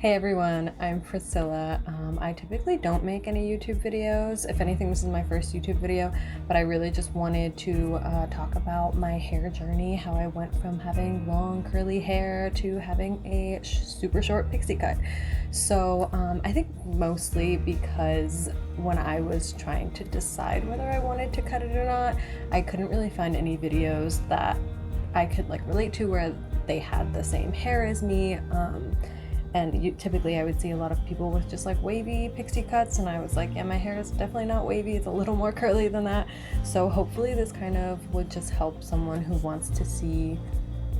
Hey everyone, I'm Priscilla. I typically don't make any YouTube videos. If anything, this is my first YouTube video, but I really just wanted to talk about my hair journey, how I went from having long curly hair to having a super short pixie cut. So I think mostly because when I was trying to decide whether I wanted to cut it or not, I couldn't really find any videos that I could relate to where they had the same hair as me. And typically I would see a lot of people with just wavy pixie cuts, and I was like, yeah, my hair is definitely not wavy, it's a little more curly than that. So hopefully this kind of would just help someone who wants to see,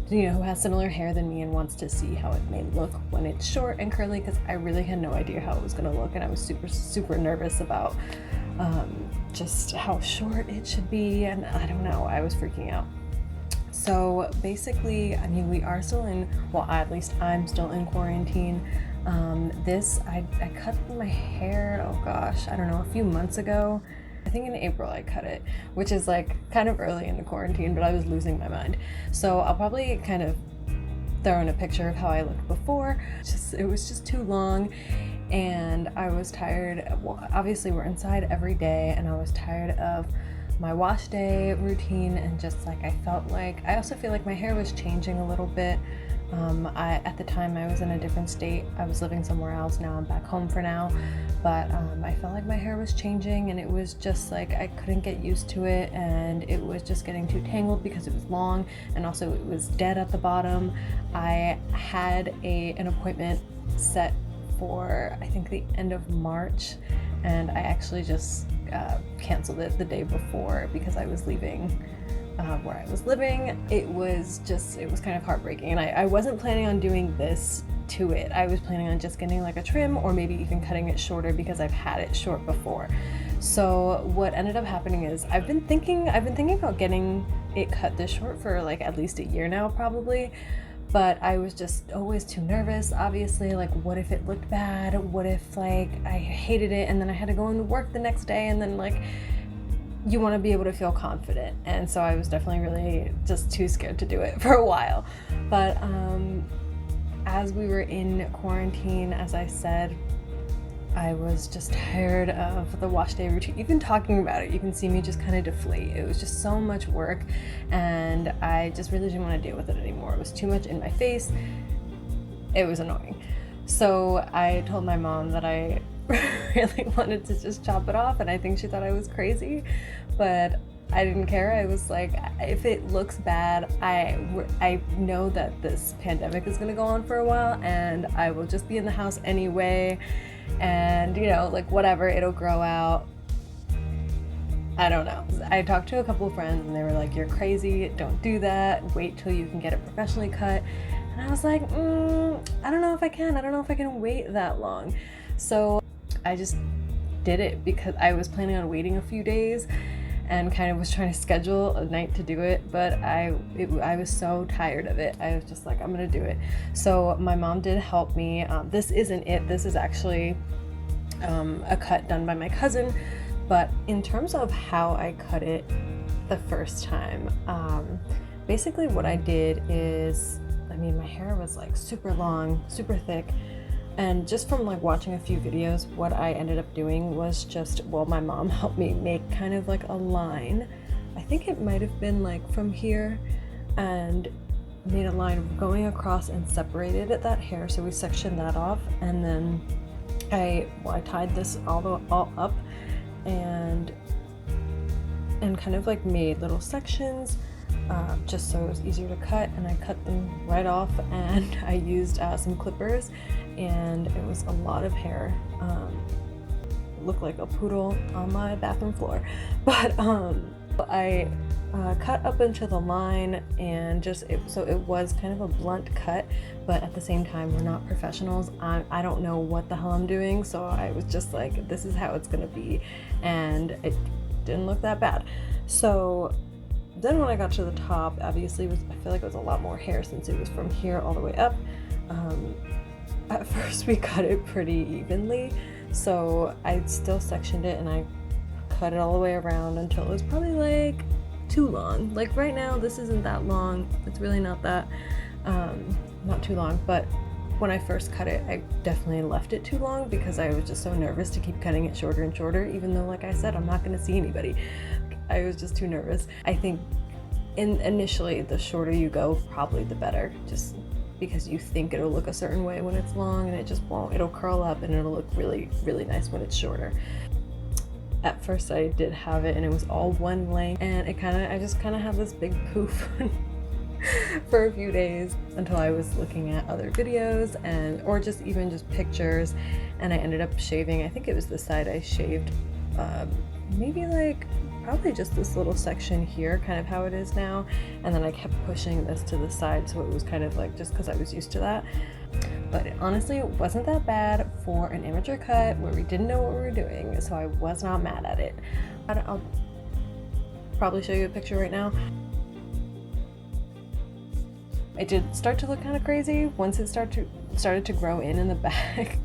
who has similar hair than me and wants to see how it may look when it's short and curly, because I really had no idea how it was going to look, and I was super nervous about just how short it should be, and I don't know, I was freaking out. So basically, we are still at least I'm still in quarantine. I cut my hair, oh gosh, I don't know, a few months ago. I think in April I cut it, which is kind of early into quarantine, but I was losing my mind. So I'll probably kind of throw in a picture of how I looked before. It was just too long, and I was tired. Well, obviously we're inside every day, and I was tired of my wash day routine, and I also feel like my hair was changing a little bit. At the time I was in a different state. I was living somewhere else. Now I'm back home for now, but I felt like my hair was changing, and it was just I couldn't get used to it, and it was just getting too tangled because it was long, and also it was dead at the bottom. I had an appointment set for I think the end of March, and I actually just canceled it the day before because I was leaving where I was living. It was kind of heartbreaking, and I wasn't planning on doing this to it. I was planning on just getting a trim, or maybe even cutting it shorter because I've had it short before. So what ended up happening is I've been thinking about getting it cut this short for at least a year now, probably. But I was just always too nervous, obviously. What if it looked bad? What if I hated it and then I had to go into work the next day, and then you want to be able to feel confident. And so I was definitely really just too scared to do it for a while. But as we were in quarantine, as I said, I was just tired of the wash day routine. Even talking about it, you can see me just kind of deflate. It was just so much work, and I just really didn't want to deal with it anymore. It was too much in my face. It was annoying. So I told my mom that I really wanted to just chop it off, and I think she thought I was crazy, but I didn't care. I was like, if it looks bad, I know that this pandemic is going to go on for a while, and I will just be in the house anyway, and whatever, it'll grow out. I don't know. I talked to a couple of friends, and they were like, you're crazy, don't do that, wait till you can get it professionally cut. And I was like, I don't know if I can wait that long. So I just did it because I was planning on waiting a few days and kind of was trying to schedule a night to do it, but I was so tired of it. I was just like, I'm gonna do it. So my mom did help me. This isn't it. This is actually a cut done by my cousin. But in terms of how I cut it the first time, basically what I did is, my hair was super long, super thick. And just from watching a few videos, what I ended up doing was my mom helped me make kind of a line. I think it might have been from here, and made a line going across and separated that hair. So we sectioned that off, and then I tied this all up, and kind of made little sections, just so it was easier to cut, and I cut them right off, and I used some clippers, and it was a lot of hair. It looked like a poodle on my bathroom floor, but I cut up into the line, and so it was kind of a blunt cut, but at the same time, we're not professionals. I don't know what the hell I'm doing, so I was just like, this is how it's gonna be, and it didn't look that bad. So then when I got to the top, obviously I feel like it was a lot more hair since it was from here all the way up. At first we cut it pretty evenly, so I still sectioned it, and I cut it all the way around until it was probably too long. Right now this isn't that long, it's really not that not too long, but When I first cut it, I definitely left it too long because I was just so nervous to keep cutting it shorter and shorter, even though, like I said, I'm not gonna see anybody. I was just too nervous. I think initially, the shorter you go, probably the better, just because you think it'll look a certain way when it's long, and it just won't. It'll curl up and it'll look really, really nice when it's shorter. At first I did have it and it was all one length, and I just kind of have this big poof for a few days until I was looking at other videos or just pictures, and I ended up shaving. I think it was the side I shaved, maybe like probably just this little section here, kind of how it is now, and then I kept pushing this to the side so it was kind of like, just because I was used to that. But honestly, it wasn't that bad for an amateur cut where we didn't know what we were doing, so I was not mad at it. I'll probably show you a picture right now. It did start to look kind of crazy once it started to grow in the back.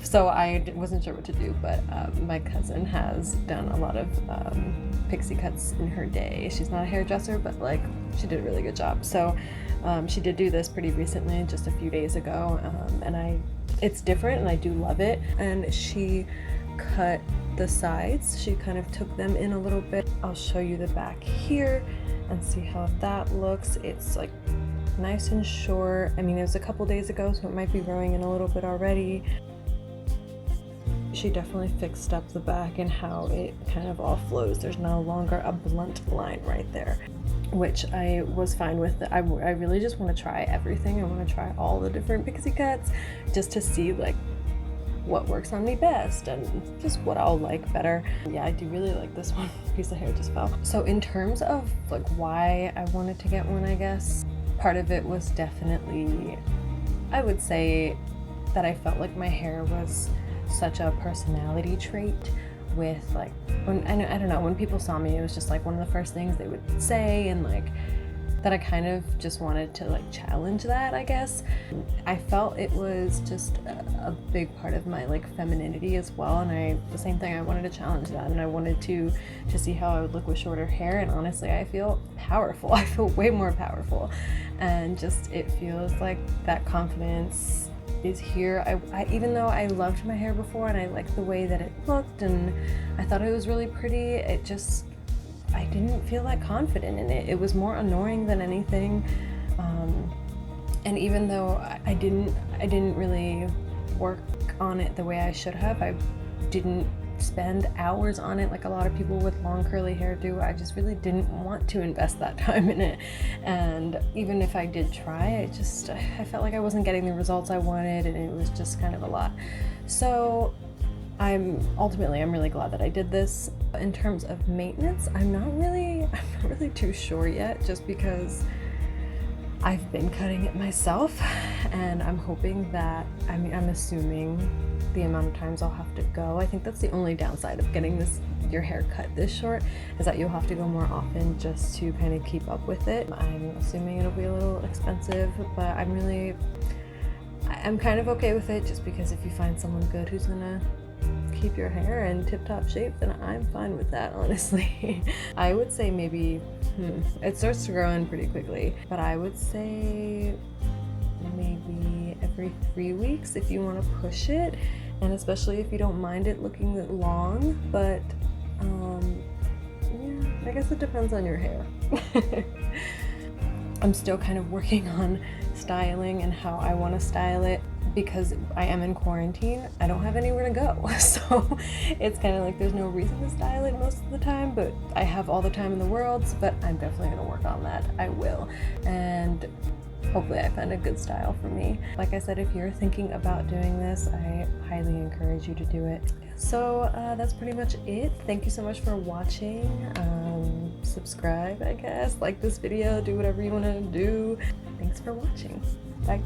So I wasn't sure what to do, but my cousin has done a lot of pixie cuts in her day. She's not a hairdresser, but like she did a really good job. So she did do this pretty recently, just a few days ago, and it's different and I do love it. And she cut the sides. She kind of took them in a little bit. I'll show you the back here and see how that looks. It's like nice and short. I mean, it was a couple days ago, so it might be growing in a little bit already. She definitely fixed up the back and how it kind of all flows. There's no longer a blunt line right there, which I was fine with. I really just want to try everything. I want to try all the different pixie cuts just to see like what works on me best and just what I'll like better. Yeah, I do really like this one. Piece of hair just fell. So in terms of like why I wanted to get one, I guess part of it was definitely, I would say that I felt like my hair was such a personality trait with like, I don't know, when people saw me, it was just like one of the first things they would say, and like that I kind of just wanted to like challenge that, I guess. I felt it was just a big part of my like femininity as well, and the same thing, I wanted to challenge that, and I wanted to see how I would look with shorter hair. And honestly, I feel powerful. I feel way more powerful, and just it feels like that confidence is here. I even though I loved my hair before and I liked the way that it looked and I thought it was really pretty, I didn't feel that confident in it. It was more annoying than anything. And even though I didn't really work on it the way I should have, I didn't spend hours on it like a lot of people with long curly hair do. I just really didn't want to invest that time in it. And even if I did try, I felt like I wasn't getting the results I wanted, and it was just kind of a lot. So I'm really glad that I did this. In terms of maintenance, I'm not really too sure yet, just because I've been cutting it myself, and I'm hoping that, I'm assuming the amount of times I'll have to go. I think that's the only downside of getting your hair cut this short, is that you'll have to go more often just to kind of keep up with it. I'm assuming it'll be a little expensive, but I'm kind of okay with it, just because if you find someone good who's gonna keep your hair in tip-top shape, then I'm fine with that, honestly. I would say maybe, it starts to grow in pretty quickly, but I would say maybe every 3 weeks if you want to push it, and especially if you don't mind it looking long. But yeah, I guess it depends on your hair. I'm still kind of working on styling and how I want to style it, because I am in quarantine. I don't have anywhere to go, so it's kind of like there's no reason to style it most of the time, but I have all the time in the world. But I'm definitely going to work on that. I will, and hopefully I find a good style for me. Like I said, if you're thinking about doing this, I highly encourage you to do it. So that's pretty much it. Thank you so much for watching. Subscribe, I guess, like this video, do whatever you want to do. Thanks for watching. Bye.